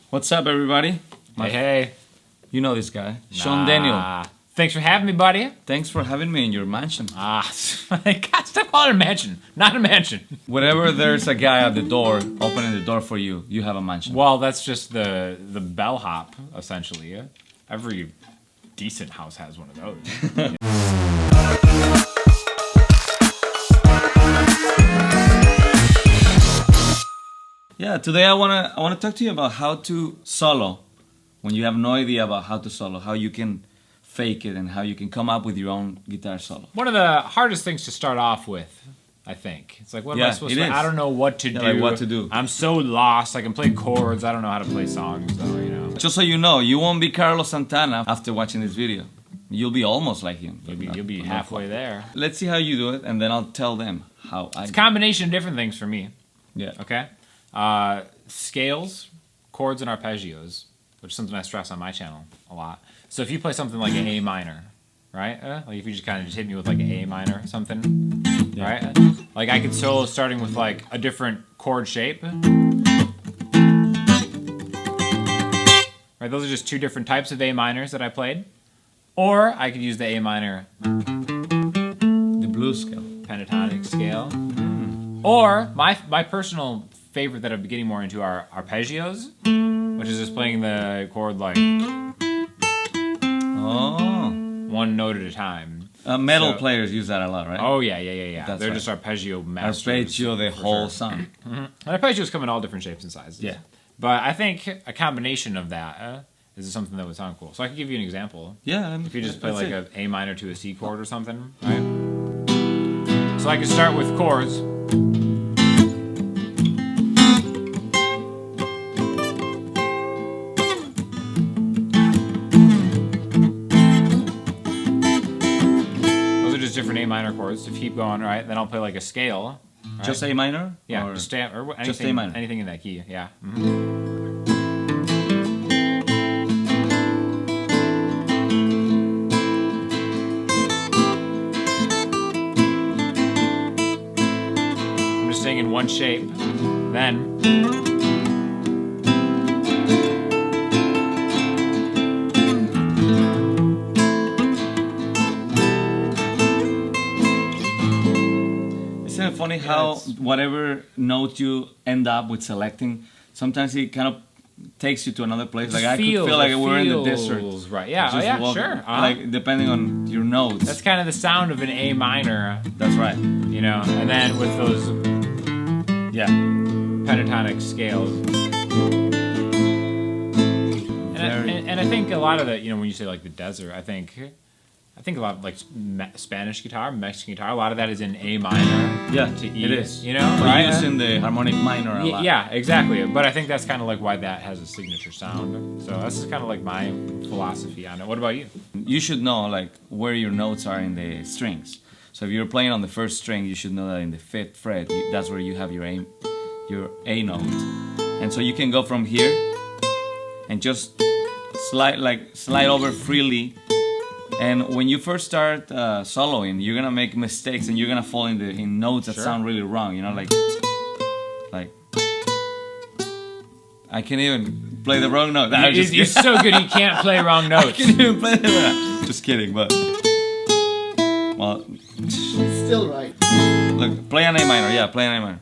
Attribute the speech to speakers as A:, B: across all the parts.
A: What's up, everybody?
B: Hey.
A: You know this guy, Sean Daniel.
B: Thanks for having me, buddy.
A: Thanks for having me in your mansion.
B: God, stop calling it a mansion. Not a mansion.
A: Whenever there's a guy at the door, opening the door for you, you have a mansion.
B: Well, that's just the bellhop, essentially. Every decent house has one of those.
A: Yeah, today I wanna talk to you about how to solo when you have no idea about how to solo, how you can fake it and how you can come up with your own guitar solo.
B: One of the hardest things to start off with, I think. It's like, what am I supposed to do? I don't know what to do.
A: Like what to do.
B: I'm so lost. I can play chords. I don't know how to play songs, though, you know.
A: Just so you know, you won't be Carlos Santana after watching this video. You'll be almost like him.
B: You'll be halfway there.
A: Let's see how you do it, and then I'll tell them how I do.
B: It's a combination of different things for me.
A: Yeah.
B: Okay? Scales, chords, and arpeggios, which is something I stress on my channel a lot. So if you play something like an A minor, right? Like if you just kind of hit me with like an A minor or something, right? Like I could solo starting with like a different chord shape. Right, those are just two different types of A minors that I played. Or I could use the A minor,
A: the blues scale,
B: pentatonic scale. Or my personal favorite that I'm getting more into are arpeggios, which is just playing the chord like one note at a time.
A: Metal players use that a lot, right?
B: Oh yeah. They're just arpeggio masters.
A: Arpeggio the whole song.
B: And arpeggios come in all different shapes and sizes.
A: Yeah.
B: But I think a combination of that is something that would sound cool. So I could give you an example.
A: Yeah.
B: If you just play like an A minor to a C chord or something, right? So I could start with chords. Different A minor chords to keep going, right? Then I'll play like a scale. Right?
A: Just A minor?
B: Yeah, just anything,
A: just A minor.
B: Anything in that key, yeah. I'm just staying in one shape. Then
A: funny how whatever note you end up with selecting, sometimes it kind of takes you to another place. Like I could feel like we're in the desert.
B: Right? Yeah.
A: Walking,
B: Sure.
A: Like depending on your notes.
B: That's kind of the sound of an A minor.
A: That's right.
B: You know, and then with those pentatonic scales. And I think a lot of the, you know, when you say like the desert, I think a lot of like Spanish guitar, Mexican guitar, a lot of that is in A minor to E.
A: It is.
B: You know, right?
A: Using the harmonic minor a lot.
B: Yeah, exactly. But I think that's kind of like why that has a signature sound. So that's kind of like my philosophy on it. What about you?
A: You should know like where your notes are in the strings. So if you're playing on the first string, you should know that in the 5th fret, that's where you have your A note. And so you can go from here and just slide over freely. And when you first start soloing, you're gonna make mistakes and you're gonna fall in notes that sound really wrong. You know, like I can't even play the wrong note.
B: You're so good you can't play wrong notes.
A: I can't even play the Just kidding, but well,
C: it's still right.
A: Look, play an A minor. Yeah, play an A minor.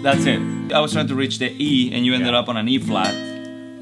A: That's it. I was trying to reach the E, and you ended up on an E flat.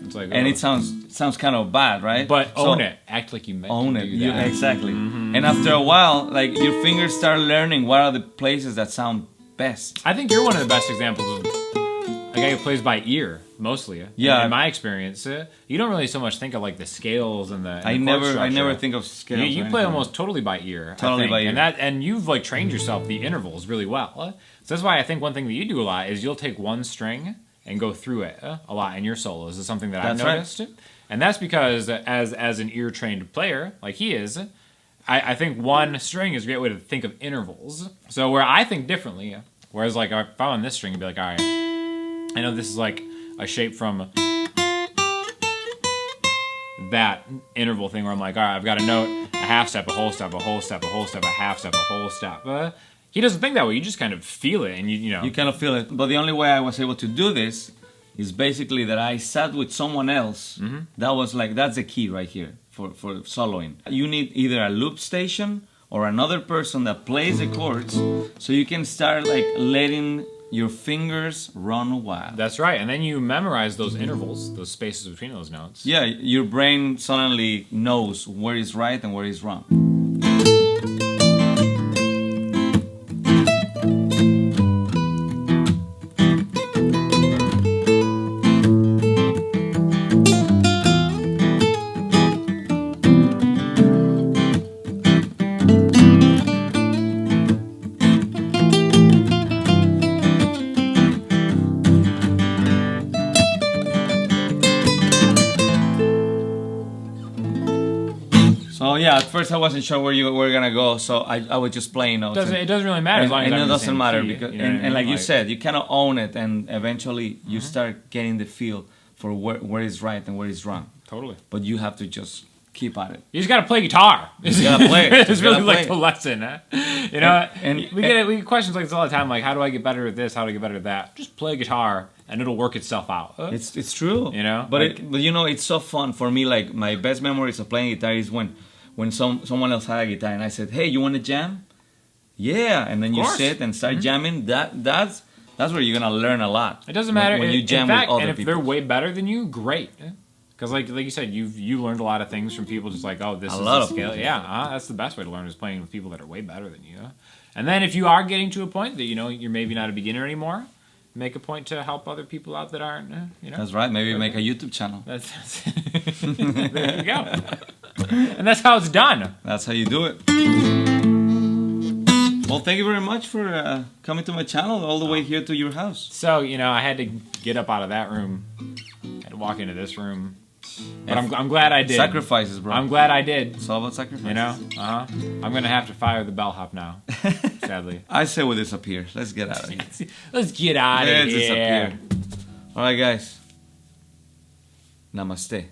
A: It's like, and it sounds kind of bad, right?
B: But own it. Act like you meant to do that.
A: Yeah, exactly. And after a while, like your fingers start learning what are the places that sound best.
B: I think you're one of the best examples of a guy who plays by ear, mostly.
A: Yeah.
B: In my experience, you don't really so much think of like the scales and the.
A: I never think of scales.
B: You play almost totally by ear.
A: Totally by ear.
B: And you've like trained yourself the intervals really well. So that's why I think one thing that you do a lot is you'll take one string and go through it a lot in your solos. Is something that I've noticed. Right. And that's because as an ear-trained player, like he is, I think one string is a great way to think of intervals. So where I think differently, whereas like if I'm on this string, I'd be like, all right, I know this is like a shape from that interval thing where I'm like, all right, I've got a note, a half step, a whole step, a whole step, a whole step, a half step, a whole step. He doesn't think that way. You just kind of feel it, and you know.
A: You kind of feel it. But the only way I was able to do this is basically that I sat with someone else. That was like, that's the key right here for soloing. You need either a loop station or another person that plays the chords, so you can start like letting your fingers run wild.
B: That's right, and then you memorize those intervals, those spaces between those notes.
A: Yeah, your brain suddenly knows where is right and where is wrong. So yeah, at first I wasn't sure where you were gonna go, so I was just playing notes.
B: It doesn't really matter as long as
A: and
B: I'm
A: it
B: in the
A: doesn't
B: same
A: matter
B: key,
A: because
B: you know what I mean?
A: and like you
B: Like-
A: said, you cannot own it, and eventually you start getting the feel for where is right and where is wrong.
B: Totally.
A: But you have to just keep at it.
B: You just gotta play guitar.
A: You gotta play it.
B: It's
A: Just
B: really
A: gotta
B: like
A: play
B: the
A: it.
B: lesson. Huh? You know, we get questions like this all the time. Like, how do I get better at this? How do I get better at that? Just play guitar, and it'll work itself out.
A: It's true.
B: You know,
A: but
B: like-
A: but you know, it's so fun for me. Like my best memories of playing guitar is when someone else had a guitar and I said, "Hey, you want to jam?" Yeah, and then you
B: course.
A: sit and start jamming. That's where you're gonna learn a lot.
B: It doesn't matter
A: when you jam
B: in fact,
A: with other
B: and if
A: people.
B: they're way better than you, great. Because like you said, you learned a lot of things from people. Just like, oh, this
A: A
B: is
A: lot
B: the
A: of
B: scale.
A: people.
B: Yeah, that's the best way to learn is playing with people that are way better than you. And then if you are getting to a point that you're maybe not a beginner anymore, make a point to help other people out that aren't.
A: That's right. Maybe make a YouTube channel.
B: That's there you go. And that's how it's done.
A: That's how you do it. Well, thank you very much for coming to my channel all the way here to your house.
B: So I had to get up out of that room, had to walk into this room, but I'm glad I did.
A: Sacrifices, bro.
B: I'm glad I did.
A: It's all about sacrifices.
B: I'm gonna have to fire the bellhop now, sadly.
A: I say we disappear. Let's get out of here.
B: Let's get out of
A: Let's
B: here.
A: disappear. All right, guys. Namaste.